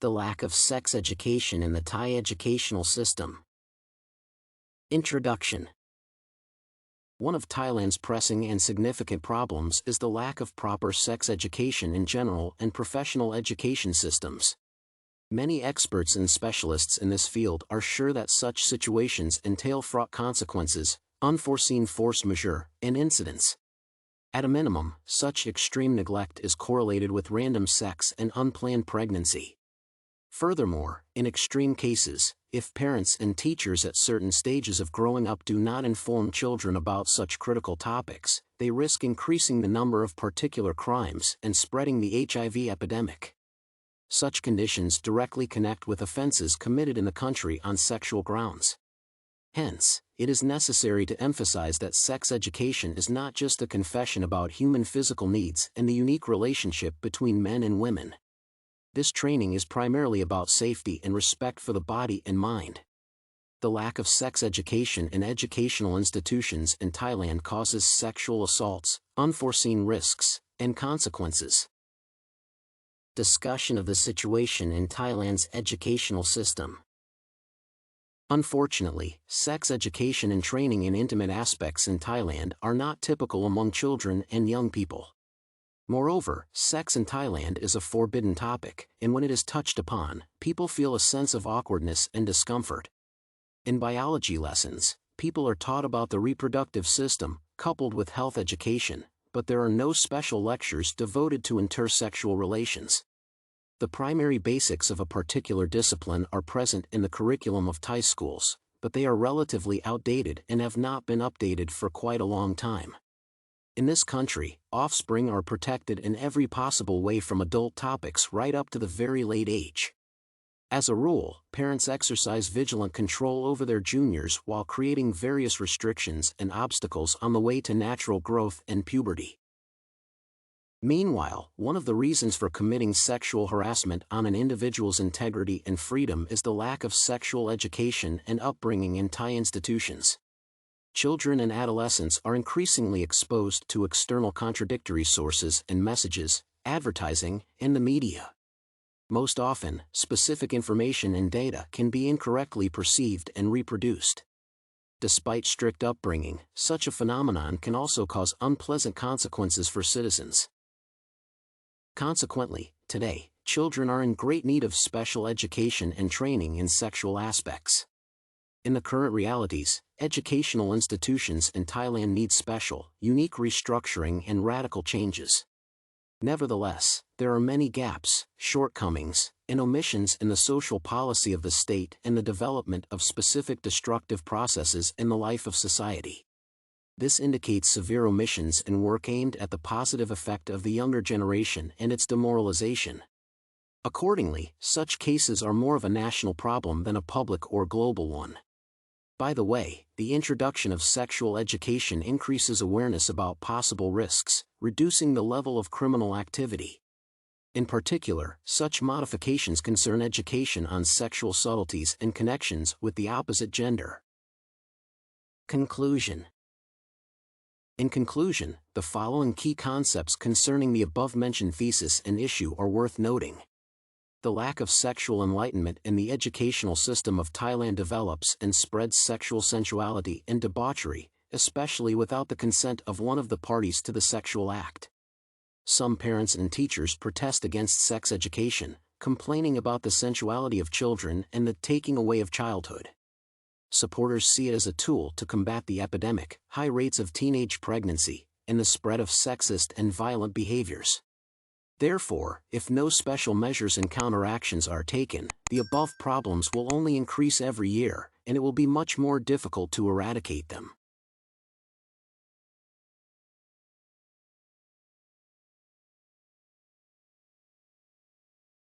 The lack of sex education in the Thai educational system. Introduction. One of Thailand's pressing and significant problems is the lack of proper sex education in general and professional education systems. Many experts and specialists in this field are sure that such situations entail fraught consequences, unforeseen force majeure, and incidents. At a minimum, such extreme neglect is correlated with random sex and unplanned pregnancy. Furthermore, in extreme cases, if parents and teachers at certain stages of growing up do not inform children about such critical topics, they risk increasing the number of particular crimes and spreading the HIV epidemic. Such conditions directly connect with offenses committed in the country on sexual grounds. Hence, it is necessary to emphasize that sex education is not just a confession about human physical needs and the unique relationship between men and women. This training is primarily about safety and respect for the body and mind. The lack of sex education in educational institutions in Thailand causes sexual assaults, unforeseen risks, and consequences. Discussion of the situation in Thailand's educational system. Unfortunately, sex education and training in intimate aspects in Thailand are not typical among children and young people. Moreover, sex in Thailand is a forbidden topic, and when it is touched upon, people feel a sense of awkwardness and discomfort. In biology lessons, people are taught about the reproductive system, coupled with health education, but there are no special lectures devoted to intersexual relations. The primary basics of a particular discipline are present in the curriculum of Thai schools, but they are relatively outdated and have not been updated for quite a long time. In this country, offspring are protected in every possible way from adult topics right up to the very late age. As a rule, parents exercise vigilant control over their juniors while creating various restrictions and obstacles on the way to natural growth and puberty. Meanwhile, one of the reasons for committing sexual harassment on an individual's integrity and freedom is the lack of sexual education and upbringing in Thai institutions. Children and adolescents are increasingly exposed to external contradictory sources and messages, advertising, and the media. Most often, specific information and data can be incorrectly perceived and reproduced. Despite strict upbringing, such a phenomenon can also cause unpleasant consequences for citizens. Consequently, today, children are in great need of special education and training in sexual aspects. In the current realities, educational institutions in Thailand need special, unique restructuring and radical changes. Nevertheless, there are many gaps, shortcomings, and omissions in the social policy of the state and the development of specific destructive processes in the life of society. This indicates severe omissions in work aimed at the positive effect of the younger generation and its demoralization. Accordingly, such cases are more of a national problem than a public or global one. By the way, the introduction of sexual education increases awareness about possible risks, reducing the level of criminal activity. In particular, such modifications concern education on sexual subtleties and connections with the opposite gender. Conclusion. In conclusion, the following key concepts concerning the above-mentioned thesis and issue are worth noting. The lack of sexual enlightenment in the educational system of Thailand develops and spreads sexual sensuality and debauchery, especially without the consent of one of the parties to the sexual act. Some parents and teachers protest against sex education, complaining about the sensuality of children and the taking away of childhood. Supporters see it as a tool to combat the epidemic, high rates of teenage pregnancy, and the spread of sexist and violent behaviors. Therefore, if no special measures and counteractions are taken, the above problems will only increase every year, and it will be much more difficult to eradicate them.